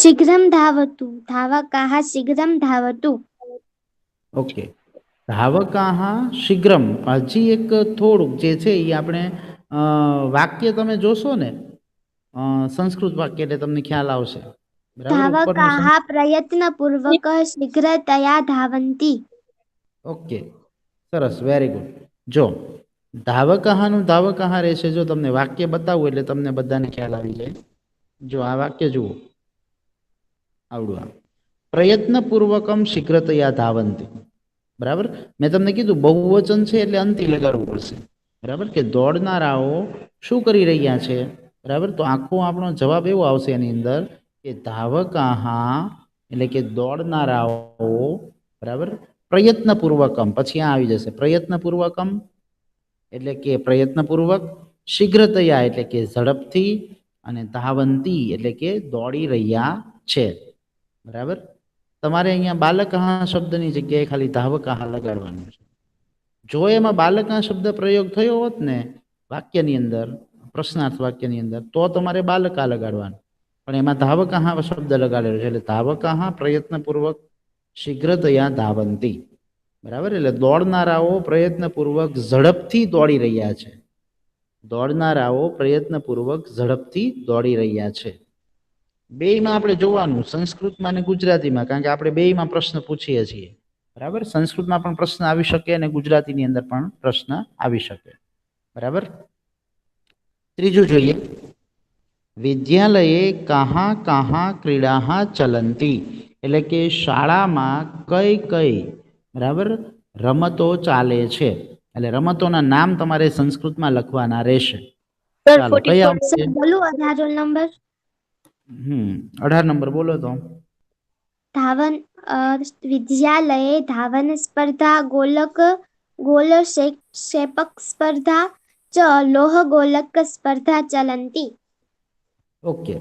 શીઘ્રમ ધાવતું. ધાવકાહ શીઘ્રમ ધાવતું. ઓકે, ધાવકાહ શીઘ્રમ. હજી એક થોડુંક જે છે એ આપણે વાક્ય તમે જોશો ને, સંસ્કૃત વાક્ય, એટલે તમને ખ્યાલ આવશે. બરાબર? ઉપરનું ધાવકાહ પ્રયત્નપૂર્વક શીઘ્રતયા ધાવંતી. ઓકે, સરસ, વેરી ગુડ. જો ધાવકાહનું ધાવકાહ રહેશે. જો તમને વાક્ય બતાવું એટલે તમને બધાને ખ્યાલ આવી જાય. જો આ વાક્ય જુઓ, આવડું આ પ્રયત્નપૂર્વકમ શીઘ્રતયા ધાવંતી. બરાબર? મેં તમને કીધું બહુવચન છે એટલે અંતિ લગાડવું પડશે. બરાબર? કે દોડનારાઓ શું કરી રહ્યા છે? બરાબર? તો આખો આપણો જવાબ એવો આવશે એની અંદર કે ધાવકાહ એટલે કે દોડનારાઓ. બરાબર? પ્રયત્નપૂર્વકમ, પછી આ આવી જશે પ્રયત્નપૂર્વકમ એટલે કે પ્રયત્નપૂર્વક, શીઘ્રતયા એટલે કે ઝડપથી, અને ધાવંતી એટલે કે દોડી રહ્યા છે. બરાબર? તમારે અહીંયા બાલકઃ શબ્દની જગ્યાએ ખાલી ધાવકાહ લગાડવાનું છે. જો એમાં બાલકઃ શબ્દ પ્રયોગ થયો હોત ને વાક્યની અંદર, પ્રશ્નાર્થ વાક્યની અંદર, તો તમારે બાલકા લગાડવાનું. પણ એમાં ધાવકાહ શબ્દ લગાડેલો છે એટલે ધાવકાહ પ્રયત્નપૂર્વક શીઘ્રતયા ધાવંતી. બરાબર? એટલે દોડનારાઓ પ્રયત્નપૂર્વક ઝડપથી દોડી રહ્યા છે. દોડનારાઓ પ્રયત્નપૂર્વક ઝડપથી દોડી રહ્યા છે. બેયમાં આપણે જોવાનું, સંસ્કૃતમાં અને ગુજરાતીમાં, કારણ કે આપણે બેયમાં પ્રશ્ન પૂછીએ છીએ. બરાબર? સંસ્કૃતમાં પણ પ્રશ્ન આવી શકે અને ગુજરાતીની અંદર પણ પ્રશ્ન આવી શકે. બરાબર? ત્રીજું જોઈએ, વિદ્યાલયે કાહા કાહા ક્રીડા ચલંતી. એટલે કે શાળામાં કઈ કઈ, બરાબર, રમતો ચાલે છે. એટલે રમતોના નામ તમારે સંસ્કૃતમાં લખવાના રહેશે. Sir, ચાલો, કયા 44. આવશે? બોલું 18 રોલ નંબર. 18 નંબર બોલો તો. धावन विद्यालये धावन स्पर्धा गोल क्षेपक स्पर्धा च लोह गोलक स्पर्धा चलन्ति. ઓકે,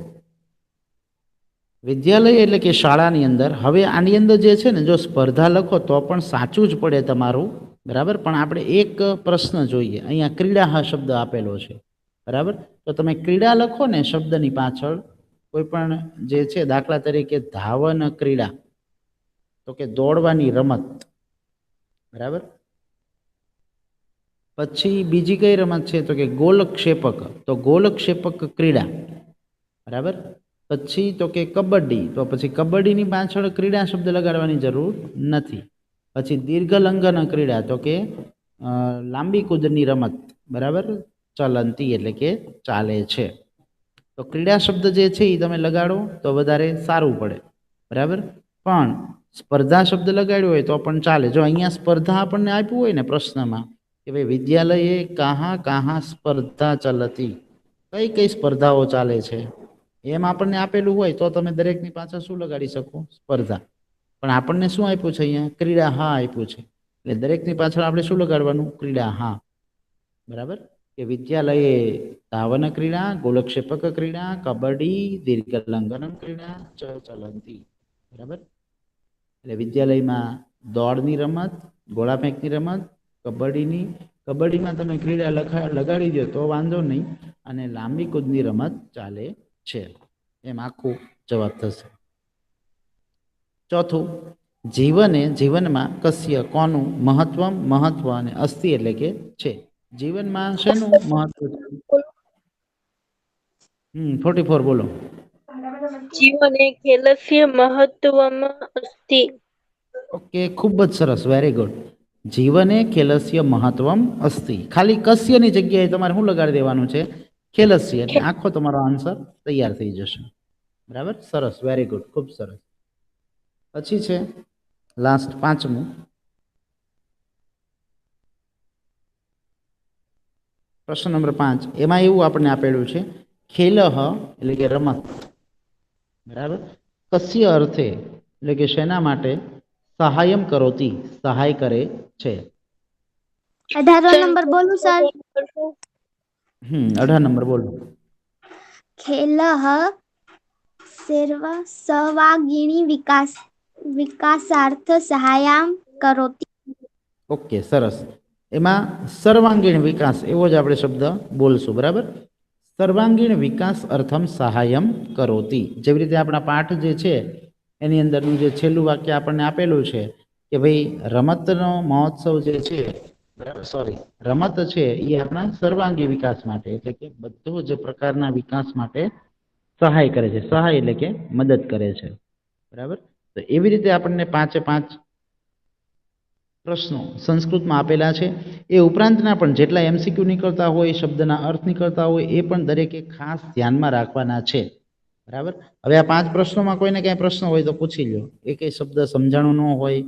વિદ્યાલય એટલે કે શાળાની અંદર. હવે આની અંદર જે છે ને, જો સ્પર્ધા લખો તો પણ સાચું જ પડે તમારું. બરાબર? પણ આપણે એક પ્રશ્ન જોઈએ. અહીંયા ક્રીડા શબ્દ આપેલો છે. બરાબર? તો તમે ક્રીડા લખો ને શબ્દની પાછળ, કોઈ પણ જે છે દાખલા તરીકે ધાવન ક્રીડા તો કે દોડવાની રમત, બરાબર. પછી બીજી કઈ રમત છે તો કે ગોલક્ષેપક, તો ગોલક્ષેપક ક્રીડા, બરાબર. પછી તો કે કબડ્ડી, તો પછી કબડ્ડીની પાછળ ક્રીડા શબ્દ લગાડવાની જરૂર નથી. પછી દીર્ઘલંઘન ક્રીડા તો કે લાંબી કૂદની રમત, બરાબર, ચલંતી એટલે કે ચાલે છે. તો ક્રીડા શબ્દ જે છે એ તમે લગાડો તો વધારે સારું પડે, બરાબર. પણ સ્પર્ધા શબ્દ લગાડ્યો હોય તો પણ ચાલે. જો અહીંયા સ્પર્ધા આપણને આપ્યું હોય ને પ્રશ્નમાં કે ભાઈ વિદ્યાલયે કાહા કાહા સ્પર્ધા ચલતી, કઈ કઈ સ્પર્ધાઓ ચાલે છે, એમ આપણને આપેલું હોય તો તમે દરેકની પાછળ શું લગાડી શકો? સ્પર્ધા. પણ આપણને શું આપ્યું છે અહીંયા? ક્રીડા હા આપ્યું છે, એટલે દરેકની પાછળ આપણે શું લગાડવાનું? ક્રીડા હા, બરાબર. કે વિદ્યાલયે ધાવન ક્રીડા, ગોલક્ષેપક ક્રીડા, કબડ્ડી, દીર્ઘલંઘન ક્રીડા, ચલંતી, બરાબર. એટલે વિદ્યાલયમાં દોડની રમત, ગોળા ફેંકની રમત, કબડ્ડીમાં તમે ક્રીડા લગાડી દો તો વાંધો નહીં, અને લાંબી કૂદની રમત ચાલે છે. એમ આખું જવાબ થશે. ચોથું, જીવને જીવનમાં કસ્ય કોનું મહત્વ અને અસ્તિ એટલે કે છે. જીવનમાં શેનું મહત્વ છે? 44 બોલો. જીવને ખેલસ્ય મહત્વમ અસ્તિ. ઓકે, ખૂબ જ સરસ, વેરી ગુડ. જીવને ખેલસ્ય મહત્વમ અસ્તિ. ખાલી કસ્યની જગ્યાએ તમારે શું લગાડી દેવાનું છે? ખેલસ્ય, એટલે આખો તમારો આન્સર તૈયાર થઈ જશે, બરાબર. સરસ, વેરી ગુડ, ખૂબ સરસ. પછી છે લાસ્ટ પાંચમું પ્રશ્ન નંબર 5. એમાં એવું આપણને આપેલું છે ખેલહ એટલે કે રમત, બરાબર. કસ્ય અર્થે એટલે કે શેના માટે? સહાયમ કરોતી, સહાય કરે છે. 18 નંબર બોલું સર? 18 નંબર બોલો. ખેલહ સર્વાંગીણી વિકાસાર્થ સહાયામ કરોતિ. ઓકે, સરસ. એમાં સર્વાંગીણ વિકાસ એવો જ આપણે શબ્દ બોલશું, બરાબર. સર્વાંગીણ વિકાસ અર્થમ સહાયમ કરોતી. જેવી રીતે આપણા પાઠ જે છે એની અંદરનું જે છેલ્લું વાક્ય આપણને આપેલું છે કે ભાઈ રમતનો મહોત્સવ જે છે, સોરી, રમત છે એ આપણા સર્વાંગી વિકાસ માટે એટલે કે બધો જ પ્રકારના વિકાસ માટે સહાય કરે છે. સહાય એટલે કે મદદ કરે છે, બરાબર. તો એવી રીતે આપણને 5 પ્રશ્નો સંસ્કૃતમાં આપેલા છે. એ ઉપરાંતના પણ જેટલા MCQ નીકળતા હોય, શબ્દના અર્થ નીકળતા હોય, એ પણ દરેકે ખાસ ધ્યાનમાં રાખવાના છે, બરાબર. હવે આ 5 પ્રશ્નોમાં કોઈને કઈ પ્રશ્ન હોય તો પૂછી લ્યો. એ કઈ શબ્દ સમજાણો ન હોય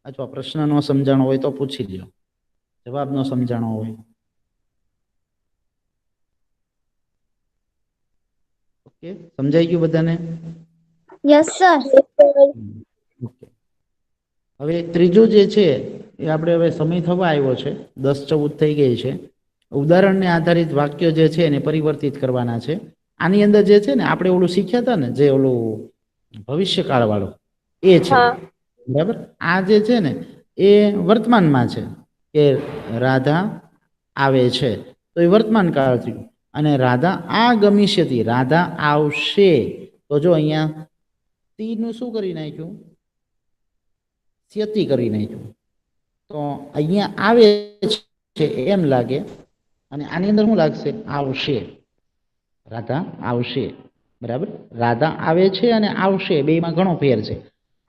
અથવા પ્રશ્ન ન સમજાણો હોય તો પૂછી લ્યો, જવાબ ન સમજાણો હોય. ઓકે, સમજાઈ ગયું બધાને? Yes sir. ઓકે. હવે ત્રીજું જે છે એ આપણે હવે સમય થવા આવ્યો છે, 10:14 થઈ ગઈ છે. ઉદાહરણને આધારિત વાક્યો જે છે એને પરિવર્તિત કરવાના છે. આની અંદર જે છે ને આપણે ઓલું શીખ્યા હતા ને, જે ઓલું ભવિષ્યકાળ વાળું એ છે, બરાબર. આ જે છે ને એ વર્તમાનમાં છે કે રાધા આવે છે, તો એ વર્તમાન કાળ થયું. અને રાધા આગમિષ્યતિ, રાધા આવશે, તો જો અહીંયા તીનું શું કરી નાખ્યું? સ્યતિ કરી નાખ્યું. તો અહીંયા આવે છે એમ લાગે, અને આની અંદર શું લાગશે? આવશે, રાધા આવશે, બરાબર. રાધા આવે છે અને આવશે બેમાં ઘણો ફેર છે.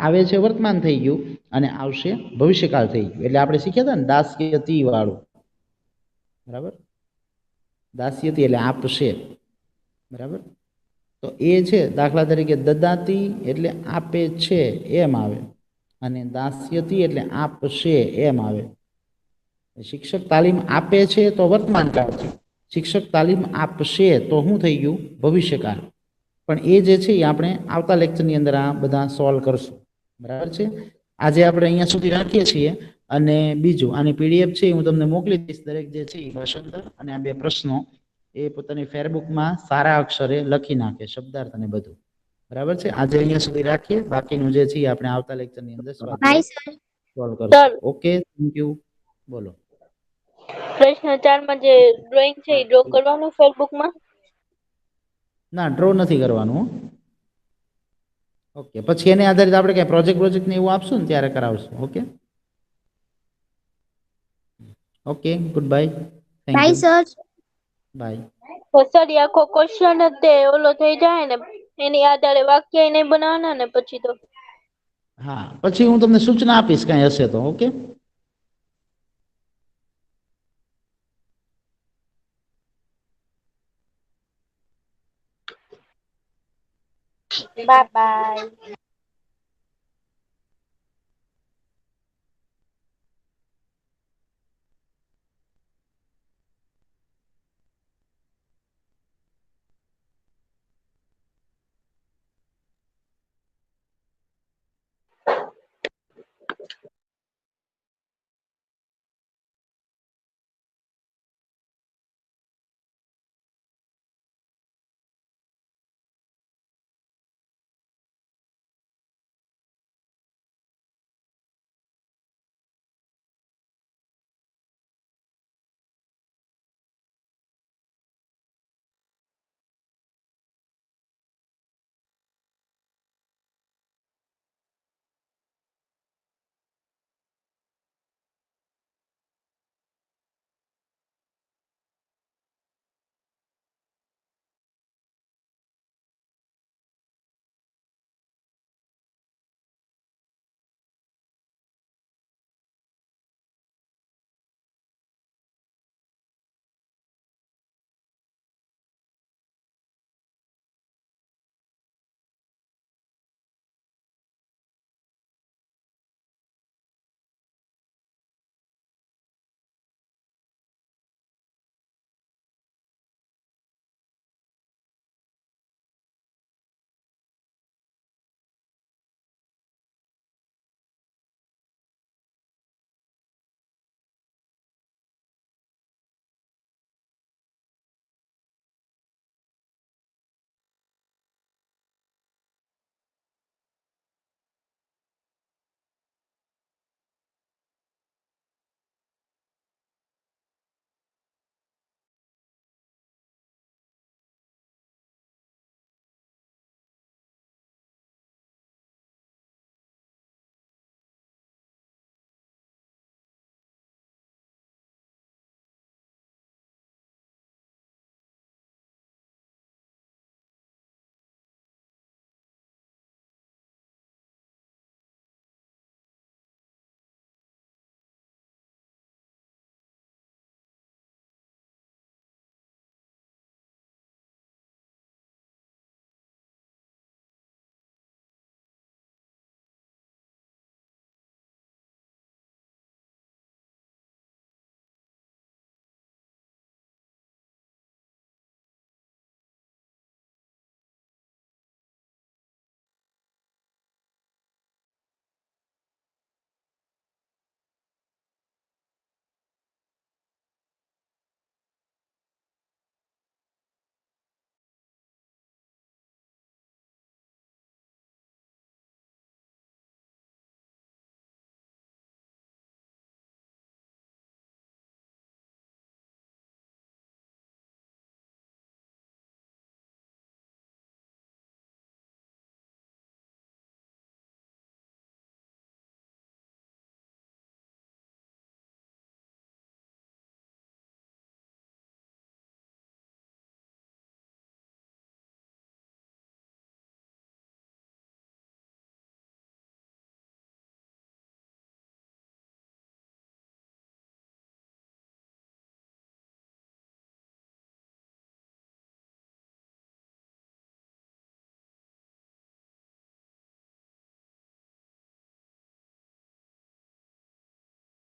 આવે છે વર્તમાન થઈ ગયું અને આવશે ભવિષ્યકાળ થઈ ગયું. એટલે આપણે શીખ્યા હતા ને દાસ્યતિ વાળું, બરાબર. દાસ્યતિ એટલે આપશે, બરાબર. તો એ છે દાખલા તરીકે દદાતી એટલે આપે છે એમ આવે, અને દાસ્યતિ એટલે આપશે એમ આવે. શિક્ષક તાલીમ આપે છે તો વર્તમાન કાળ છે, શિક્ષક તાલીમ આપશે તો શું થઈ ગયું? ભવિષ્યકાળ. પણ એ જે છે એ આપણે આવતા લેક્ચરની અંદર આ બધા સોલ્વ કરશું, બરાબર છે. આજે આપણે અહીંયા સુધી રાખીએ છીએ. અને બીજું આની PDF છે હું તમને મોકલી દઈશ. દરેક જે છે એ ભાષાંતર અને આ 2 પ્રશ્નો એ પોતાની ફેરબુકમાં સારા અક્ષરે લખી નાખે, શબ્દાર્થ અને બધું, બરાબર છે. આજે અહીંયા સુધી રાખીએ, બાકીનું જે છે આપણે આવતા લેક્ચરની અંદર સોલ્વ કરશું. Okay, thank you. બોલો. પ્રશ્ન 4 માં જે ડ્રોઈંગ છે એ ડ્રો કરવાનું ફેસબુક માં? ના, ડ્રો નથી કરવાનું. ઓકે, પછી એને આધારિત આપણે કંઈ પ્રોજેક્ટ ને એવું આપશું ને ત્યારે કરાવશું. Okay okay, goodbye, thank bye you, sir. Bye. તો સર એ આખો ક્વેશ્ચન જ તે ઓલો થઈ જાય ને, એની આધારે વાક્ય નહીં બનાવવાના ને પછી તો. હા, પછી હું તમને સૂચના આપીશ કાંઈ હશે તો. Okay, bye bye.